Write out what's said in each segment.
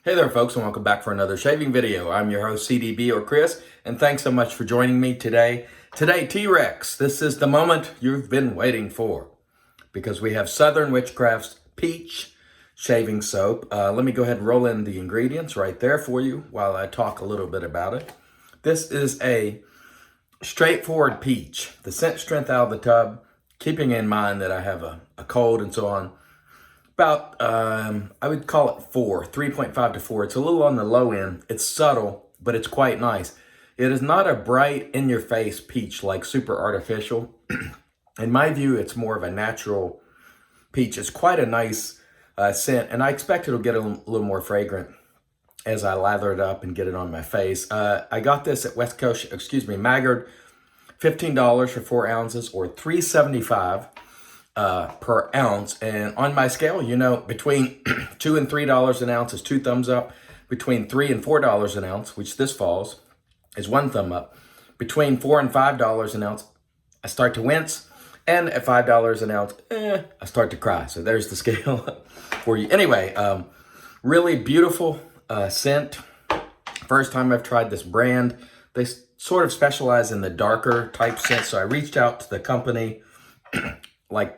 Hey there folks, and welcome back for another shaving video. I'm your host CDB or Chris, and thanks so much for joining me today. Today, T-Rex, this is the moment you've been waiting for because we have Southern Witchcrafts Peach Shaving Soap. Let me go ahead and roll in the ingredients right there for you while I talk a little bit about it. This is a straightforward peach. The scent strength out of the tub, keeping in mind that I have a cold and so on. About, I would call it 3.5 to 4. It's a little on the low end. It's subtle, but it's quite nice. It is not a bright, in-your-face peach like super artificial. In my view, it's more of a natural peach. It's quite a nice scent, and I expect it'll get a little more fragrant as I lather it up and get it on my face. I got this at Maggard, $15 for 4 ounces or $3.75. Per ounce, and on my scale, you know, between $2 and $3 an ounce is 2 thumbs up. Between $3 and $4 an ounce, which this falls, is 1 thumb up. Between $4 and $5 an ounce, I start to wince, and at $5 an ounce, I start to cry. So there's the scale for you. Anyway, really beautiful scent. First time I've tried this brand. They sort of specialize in the darker type scent, so I reached out to the company.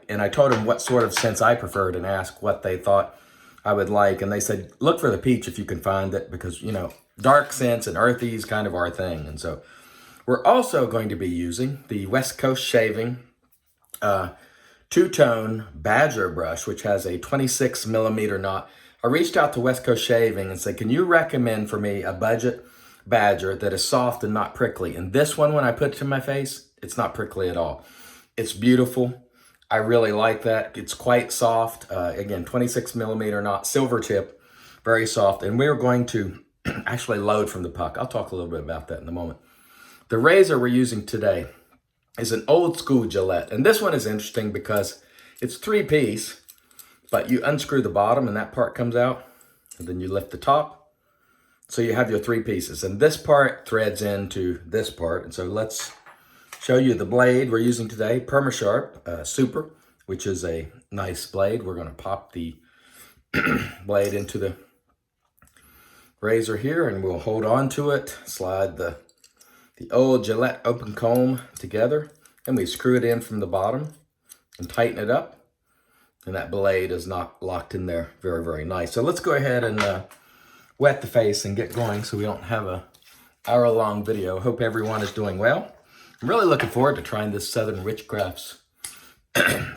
And I told them what sort of scents I preferred and asked what they thought I would like. And they said, look for the peach if you can find it because, you know, dark scents and earthy is kind of our thing. And so we're also going to be using the West Coast Shaving two-tone Badger brush, which has a 26 millimeter knot. I reached out to West Coast Shaving and said, can you recommend for me a budget Badger that is soft and not prickly? And this one, when I put it to my face, it's not prickly at all. It's beautiful. I really like that. It's quite soft. Again, 26 millimeter knot, silver tip, very soft. And we're going to actually load from the puck. I'll talk a little bit about that in a moment. The razor we're using today is an old school Gillette. And this one is interesting because it's 3-piece, but you unscrew the bottom and that part comes out. And then you lift the top. So you have your 3 pieces. And this part threads into this part. And so let's show you the blade we're using today, Permasharp Super, which is a nice blade. We're going to pop the blade into the razor here, and we'll hold on to it, slide the old Gillette open comb together, and we screw it in from the bottom and tighten it up, and that blade is not locked in there. Very, very nice. So let's go ahead and wet the face and get going so we don't have a hour-long video. Hope everyone is doing well. I'm really looking forward to trying this Southern Witchcrafts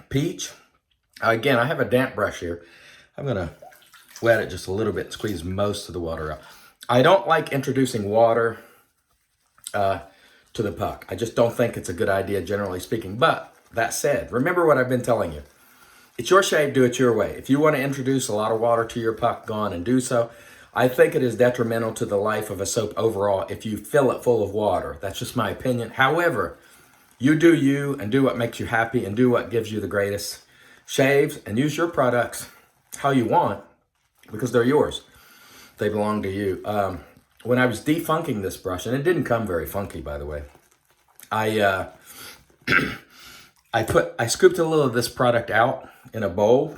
Peach. Again, I have a damp brush here. I'm going to wet it just a little bit, squeeze most of the water out. I don't like introducing water to the puck. I just don't think it's a good idea, generally speaking. But that said, remember what I've been telling you. It's your shave, do it your way. If you want to introduce a lot of water to your puck, go on and do so. I think it is detrimental to the life of a soap overall if you fill it full of water. That's just my opinion. However, you do you and do what makes you happy and do what gives you the greatest shaves and use your products how you want because they're yours. They belong to you. When I was defunking this brush, and it didn't come very funky, by the way, I scooped a little of this product out in a bowl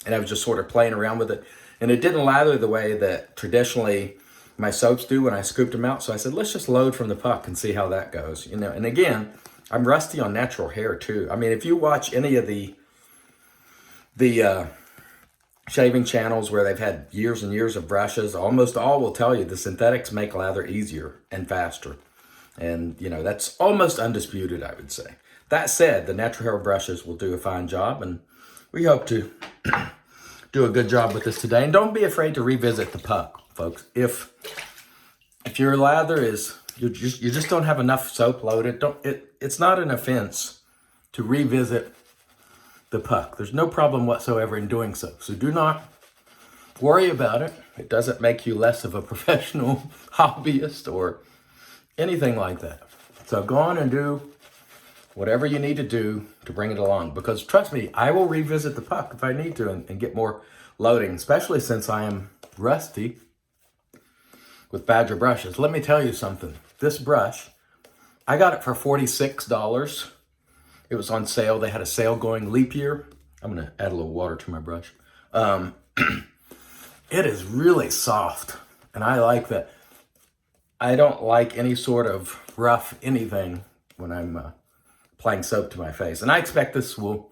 and I was just sort of playing around with it. And it didn't lather the way that traditionally my soaps do when I scooped them out. So I said, let's just load from the puck and see how that goes. You know, and again, I'm rusty on natural hair too. I mean, if you watch any of the shaving channels where they've had years and years of brushes, almost all will tell you the synthetics make lather easier and faster. And, you know, that's almost undisputed, I would say. That said, the natural hair brushes will do a fine job, and we hope to do a good job with this today. And don't be afraid to revisit the puck, folks. If your lather is, you just don't have enough soap loaded, it's not an offense to revisit the puck. There's no problem whatsoever in doing so. So do not worry about it. It doesn't make you less of a professional hobbyist or anything like that. So go on and do whatever you need to do to bring it along. Because trust me, I will revisit the puck if I need to and get more loading, especially since I am rusty with Badger brushes. Let me tell you something. This brush, I got it for $46. It was on sale. They had a sale going leap year. I'm going to add a little water to my brush. It is really soft, and I like that. I don't like any sort of rough anything when I'm applying soap to my face. And I expect this will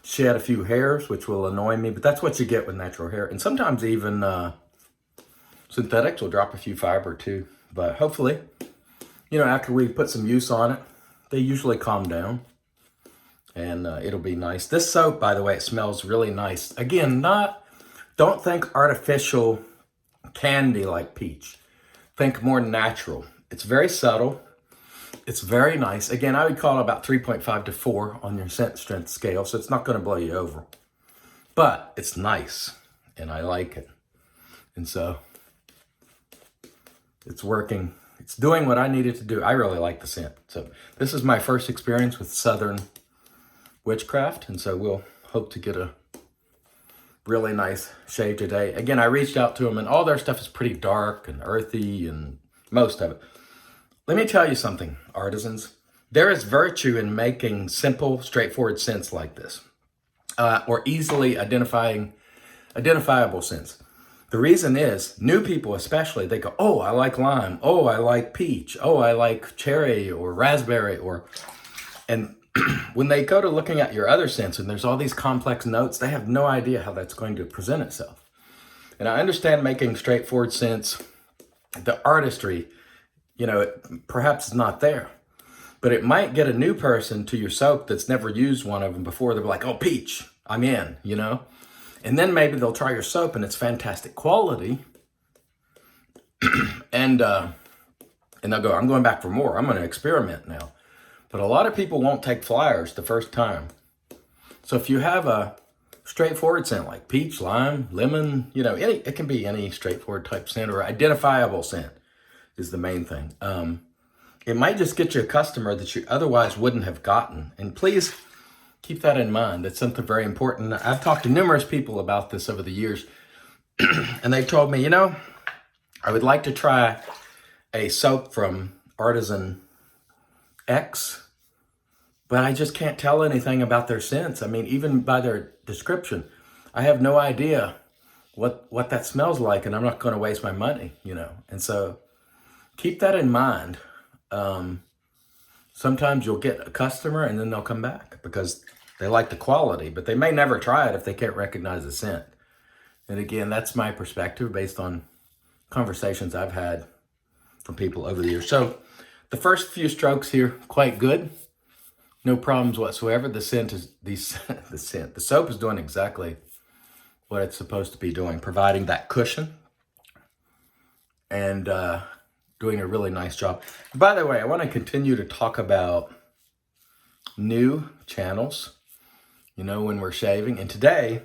shed a few hairs, which will annoy me, but that's what you get with natural hair. And sometimes even synthetics will drop a few fiber too. But hopefully, you know, after we put some use on it, they usually calm down. And it'll be nice. This soap, by the way, it smells really nice. Again, don't think artificial candy like peach. Think more natural. It's very subtle. It's very nice. Again, I would call it about 3.5 to 4 on your scent strength scale, so it's not going to blow you over. But it's nice, and I like it. And so it's working. It's doing what I needed to do. I really like the scent. So this is my first experience with Southern Witchcraft, and so we'll hope to get a really nice shave today. Again, I reached out to them, and all their stuff is pretty dark and earthy, and most of it. Let me tell you something, artisans. There is virtue in making simple, straightforward scents like this, or easily identifiable scents. The reason is, new people especially, they go, oh, I like lime. Oh, I like peach. Oh, I like cherry or raspberry. And when they go to looking at your other scents and there's all these complex notes, they have no idea how that's going to present itself. And I understand making straightforward scents, the artistry, you know, perhaps it's not there. But it might get a new person to your soap that's never used one of them before. They're like, oh, peach, I'm in, you know. And then maybe they'll try your soap and it's fantastic quality. and they'll go, I'm going back for more. I'm going to experiment now. But a lot of people won't take flyers the first time. So if you have a straightforward scent like peach, lime, lemon, you know, it can be any straightforward type scent or identifiable scent is the main thing. It might just get you a customer that you otherwise wouldn't have gotten. And please keep that in mind. That's something very important. I've talked to numerous people about this over the years. And they told me, you know, I would like to try a soap from Artisan X, but I just can't tell anything about their scents. I mean, even by their description, I have no idea what that smells like, and I'm not going to waste my money, you know. And so keep that in mind. Sometimes you'll get a customer and then they'll come back because they like the quality, but they may never try it if they can't recognize the scent. And again, that's my perspective based on conversations I've had from people over the years. So the first few strokes here, quite good. No problems whatsoever. The soap is doing exactly what it's supposed to be doing, providing that cushion and doing a really nice job. By the way, I want to continue to talk about new channels, you know, when we're shaving. And today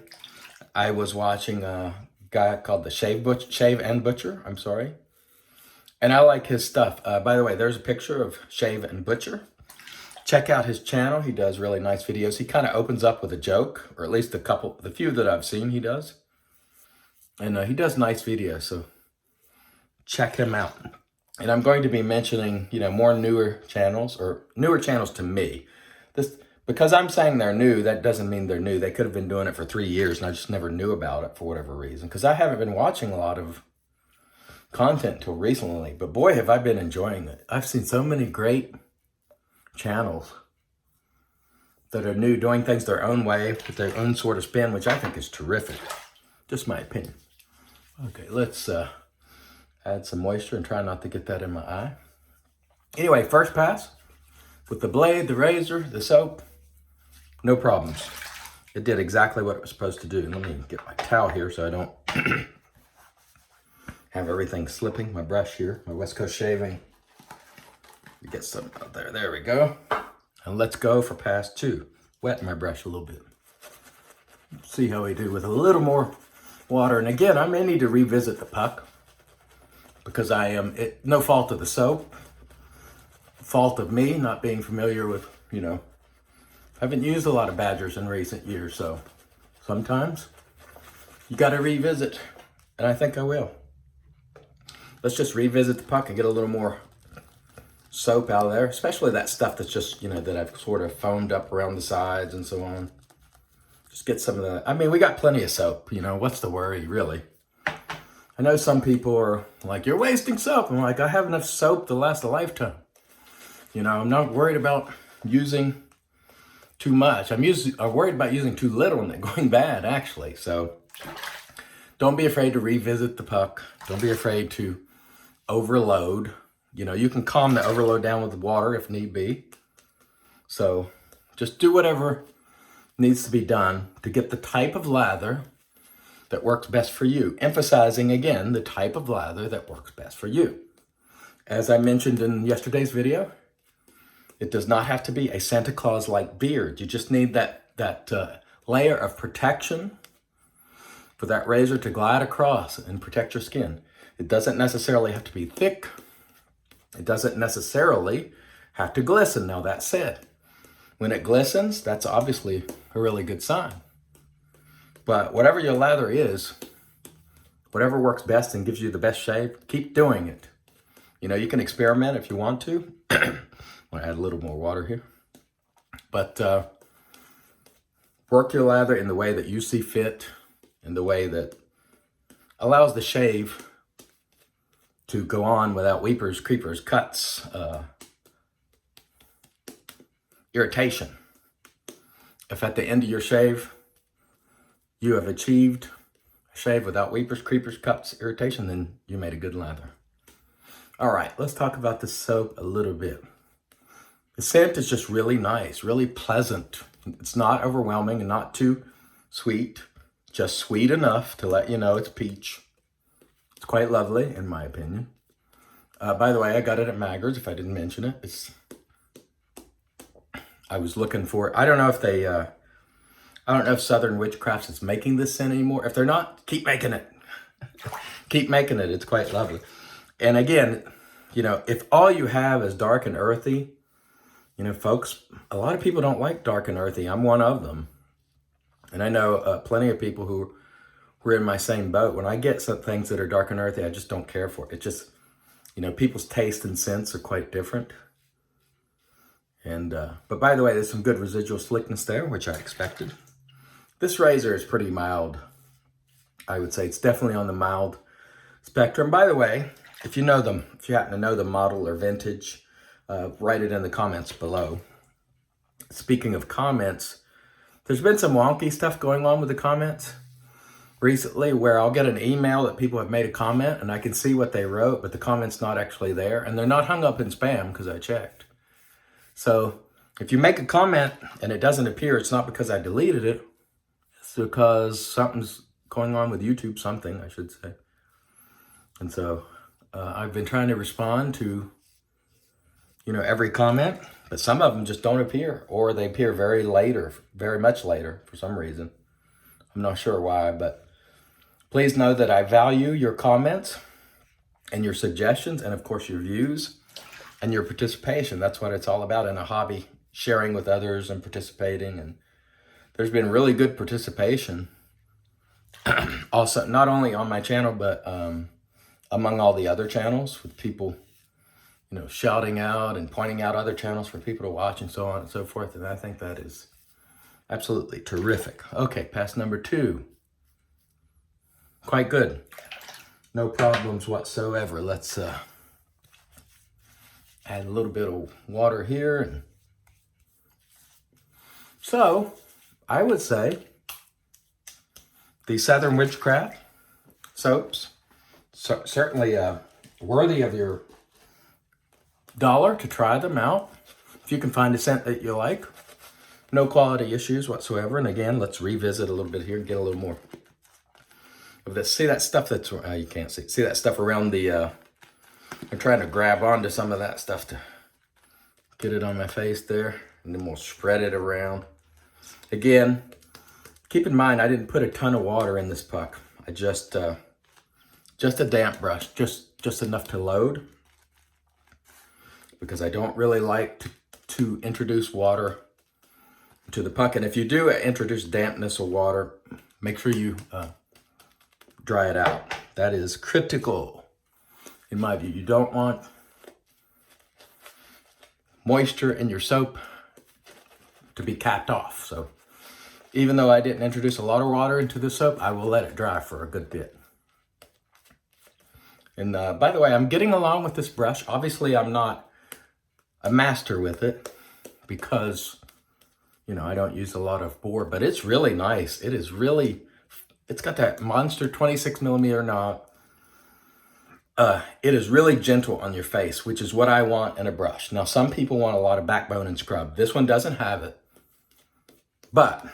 I was watching a guy called the Shave and Butcher. And I like his stuff. By the way, there's a picture of Shave and Butcher. Check out his channel. He does really nice videos. He kind of opens up with a joke, or at least the few that I've seen he does. And he does nice videos, so check him out. And I'm going to be mentioning, you know, more newer channels, or newer channels to me. Because I'm saying they're new, that doesn't mean they're new. They could have been doing it for 3 years, and I just never knew about it for whatever reason. Because I haven't been watching a lot of content till recently, but boy, have I been enjoying it. I've seen so many great channels that are new, doing things their own way, with their own sort of spin, which I think is terrific. Just my opinion. Okay, let's add some moisture and try not to get that in my eye. Anyway, first pass with the blade, the razor, the soap, no problems. It did exactly what it was supposed to do. Let me get my towel here so I don't have everything slipping. My brush here, my West Coast shaving. Get some out there. There we go. And let's go for pass 2. Wet my brush a little bit. See how we do with a little more water. And again, I may need to revisit the puck because no fault of the soap. Fault of me not being familiar with, you know, I haven't used a lot of Badgers in recent years, so sometimes you got to revisit, and I think I will. Let's just revisit the puck and get a little more soap out of there, especially that stuff that's just, you know, that I've sort of foamed up around the sides and so on. Just get some of that. I mean, we got plenty of soap, you know, what's the worry, really? I know some people are like, you're wasting soap. I'm like, I have enough soap to last a lifetime. You know, I'm not worried about using too much. I'm worried about using too little and it going bad, actually. So don't be afraid to revisit the puck. Don't be afraid to overload. You know, you can calm the overload down with water if need be. So just do whatever needs to be done to get the type of lather that works best for you. Emphasizing again, the type of lather that works best for you. As I mentioned in yesterday's video, it does not have to be a Santa Claus-like beard. You just need that layer of protection for that razor to glide across and protect your skin. It doesn't necessarily have to be thick. It doesn't necessarily have to glisten. Now that said, when it glistens, that's obviously a really good sign. But whatever your lather is, whatever works best and gives you the best shave, keep doing it. You know, you can experiment if you want to. I'm gonna add a little more water here. But work your lather in the way that you see fit, in the way that allows the shave to go on without weepers, creepers, cuts, irritation. If at the end of your shave, you have achieved a shave without weepers, creepers, cuts, irritation, then you made a good lather. All right, let's talk about the soap a little bit. The scent is just really nice, really pleasant. It's not overwhelming and not too sweet, just sweet enough to let you know it's peach. It's quite lovely, in my opinion. By the way, I got it at Maggard's, if I didn't mention it. I was looking for it. I don't know if they... I don't know if Southern Witchcrafts is making this scent anymore. If they're not, keep making it. Keep making it. It's quite lovely. And again, you know, if all you have is dark and earthy, you know, folks, a lot of people don't like dark and earthy. I'm one of them. And I know plenty of people who are in my same boat. When I get some things that are dark and earthy, I just don't care for it. It just, you know, people's taste and scents are quite different. And, but by the way, there's some good residual slickness there, which I expected. This razor is pretty mild. I would say it's definitely on the mild spectrum. By the way, if you know them, if you happen to know the model or vintage, write it in the comments below. Speaking of comments, there's been some wonky stuff going on with the comments recently where I'll get an email that people have made a comment and I can see what they wrote, but the comment's not actually there. And they're not hung up in spam because I checked. So if you make a comment and it doesn't appear, it's not because I deleted it. It's because something's going on with YouTube, something I should say. And so I've been trying to respond to, you know, every comment, but some of them just don't appear, or they appear very later, very much later for some reason. I'm not sure why, but please know that I value your comments and your suggestions and of course your views and your participation. That's what it's all about in a hobby, sharing with others and participating. And there's been really good participation also, not only on my channel, but among all the other channels with people, you know, shouting out and pointing out other channels for people to watch and so on and so forth. And I think that is absolutely terrific. Okay, pass number 2. Quite good. No problems whatsoever. Let's add a little bit of water here. And so I would say the Southern Witchcraft soaps, certainly worthy of your $1 to try them out. If you can find a scent that you like, no quality issues whatsoever. And again, let's revisit a little bit here and get a little more of this. See that stuff that's, you can't see. See that stuff around the, I'm trying to grab onto some of that stuff to get it on my face there. And then we'll spread it around. Again, keep in mind, I didn't put a ton of water in this puck. I just a damp brush, just enough to load, because I don't really like to introduce water to the puck. And if you do introduce dampness or water, make sure you dry it out. That is critical, in my view. You don't want moisture in your soap to be capped off. So even though I didn't introduce a lot of water into the soap, I will let it dry for a good bit. And by the way, I'm getting along with this brush. Obviously, I'm not a master with it because, you know, I don't use a lot of bore, but it's really nice. It is really, it's got that monster 26 millimeter knob. It is really gentle on your face, which is what I want in a brush. Now, some people want a lot of backbone and scrub. This one doesn't have it, but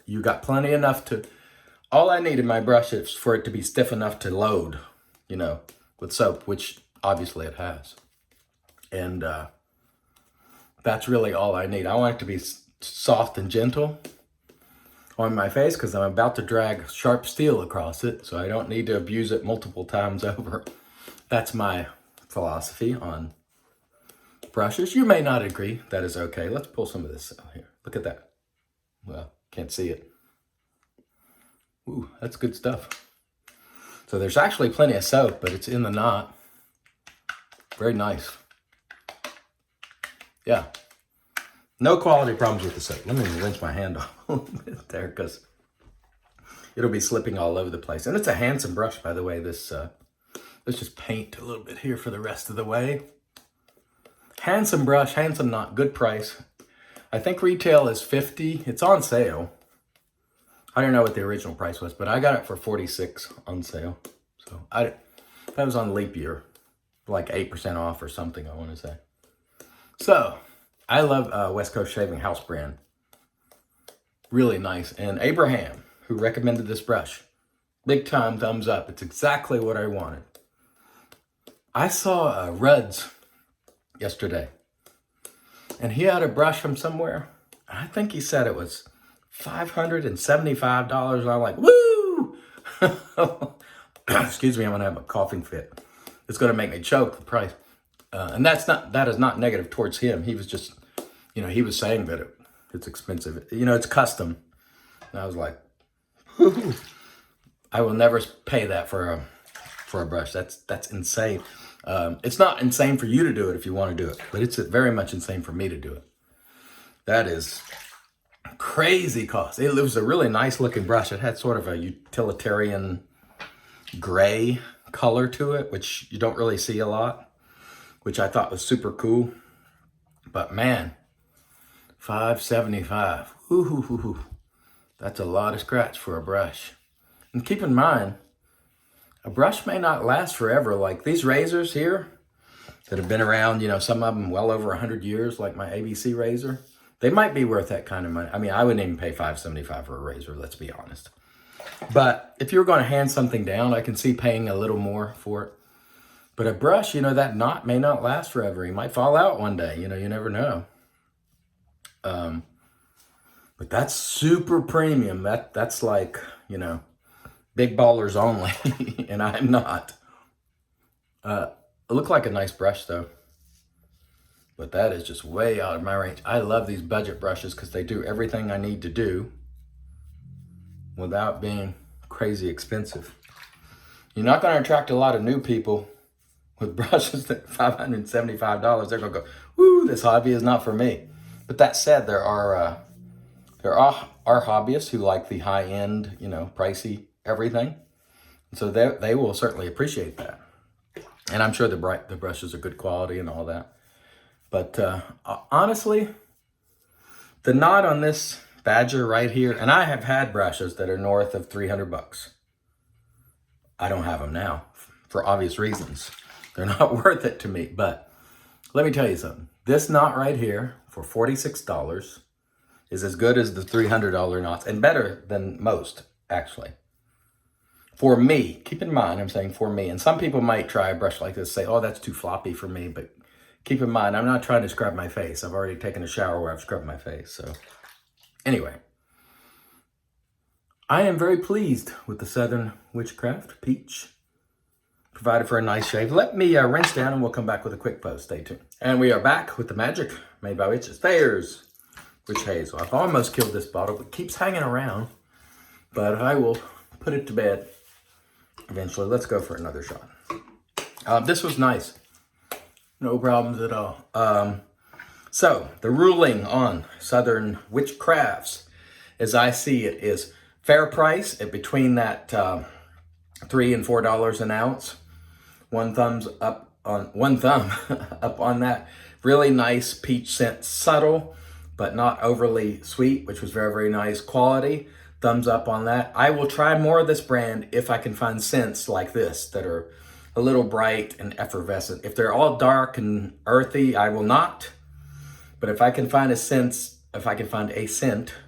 you got plenty enough to, all I need in my brush is for it to be stiff enough to load, you know, with soap, which obviously it has. And that's really all I need. I want it to be soft and gentle on my face because I'm about to drag sharp steel across it, so I don't need to abuse it multiple times over. That's my philosophy on brushes. You may not agree. That is okay. Let's pull some of this out here. Look at that. Well, can't see it. Ooh, that's good stuff. So there's actually plenty of soap, but it's in the knot. Very nice. Yeah. No quality problems with the soap. Let me rinse my hand off a little bit there because it'll be slipping all over the place. And it's a handsome brush, by the way. This, let's just paint a little bit here for the rest of the way. Handsome brush, handsome knot, good price. I think retail is $50. It's on sale. I don't know what the original price was, but I got it for $46 on sale. So that was on leap year, like 8% off or something, I want to say. So I love West Coast Shaving House brand. Really nice. And Abraham, who recommended this brush, big time thumbs up. It's exactly what I wanted. I saw Rudd's yesterday, and he had a brush from somewhere. I think he said it was $575. And I'm like, woo! Excuse me, I'm gonna have a coughing fit. It's gonna make me choke, the price. And that is not negative towards him. He was just, you know, he was saying that it's expensive. You know, it's custom. And I was like, whoo, I will never pay that for a brush. That's insane. It's not insane for you to do it if you want to do it, but it's very much insane for me to do it. That is crazy cost. It was a really nice looking brush. It had sort of a utilitarian gray color to it, which you don't really see a lot, which I thought was super cool. But man, $575. Ooh, that's a lot of scratch for a brush. And keep in mind, a brush may not last forever. Like these razors here that have been around, you know, some of them well over 100 years, like my ABC razor, they might be worth that kind of money. I mean, I wouldn't even pay $575 for a razor, let's be honest. But if you're going to hand something down, I can see paying a little more for it. But a brush, you know, that knot may not last forever. It might fall out one day, you know, you never know. But that's super premium. That's like, you know, big ballers only, and I'm not. It looked like a nice brush though, but that is just way out of my range. I love these budget brushes because they do everything I need to do without being crazy expensive. You're not going to attract a lot of new people with brushes that $575. They're going to go, woo, this hobby is not for me. But that said, there are hobbyists who like the high-end, you know, pricey everything. So they will certainly appreciate that. And I'm sure the brushes are good quality and all that. But honestly, the knot on this Badger right here, and I have had brushes that are north of $300. I don't have them now for obvious reasons. They're not worth it to me. But let me tell you something. This knot right here for $46 is as good as the $300 knots and better than most, actually. For me, keep in mind, I'm saying for me, and some people might try a brush like this, say, oh, that's too floppy for me, but keep in mind, I'm not trying to scrub my face. I've already taken a shower where I've scrubbed my face, so anyway. I am very pleased with the Southern Witchcraft Peach. Provided for a nice shave. Let me rinse down and we'll come back with a quick post. Stay tuned. And we are back with the magic made by Witches. There's Witch Hazel. I've almost killed this bottle. It keeps hanging around, but I will put it to bed eventually. Let's go for another shot. This was nice. No problems at all. So the ruling on Southern Witchcrafts, as I see it, is fair price at between that $3 and $4 an ounce, One thumbs up on one thumb up on that. Really nice peach scent, subtle but not overly sweet, which was very, very nice quality. Thumbs up on that. I will try more of this brand if I can find scents like this that are a little bright and effervescent. If they're all dark and earthy, I will not. But if I can find a scent,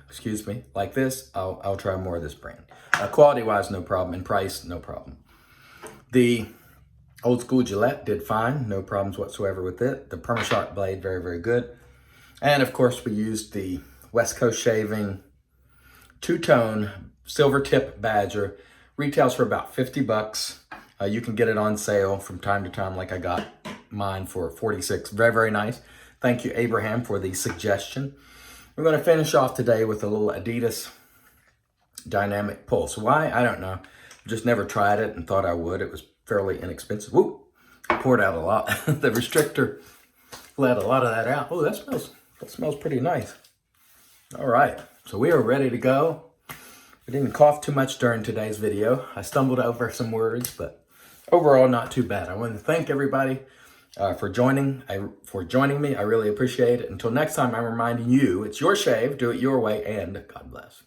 excuse me, like this, I'll try more of this brand. Quality-wise, no problem, and price, no problem. The old school Gillette did fine, no problems whatsoever with it. The Perma-Sharp blade, very, very good. And of course, we used the West Coast Shaving two-tone silver tip badger. Retails for about 50 bucks. You can get it on sale from time to time, like I got mine for 46. Very, very nice. Thank you, Abraham, for the suggestion. We're going to finish off today with a little Adidas Dynamic Pulse. Why? I don't know. Just never tried it and thought I would. It was fairly inexpensive. Whoop! Poured out a lot. The restrictor let a lot of that out. Oh, that smells pretty nice. All right, so we are ready to go. I didn't cough too much during today's video. I stumbled over some words, but overall, not too bad. I want to thank everybody for joining me. I really appreciate it. Until next time, I'm reminding you, it's your shave, do it your way, and God bless.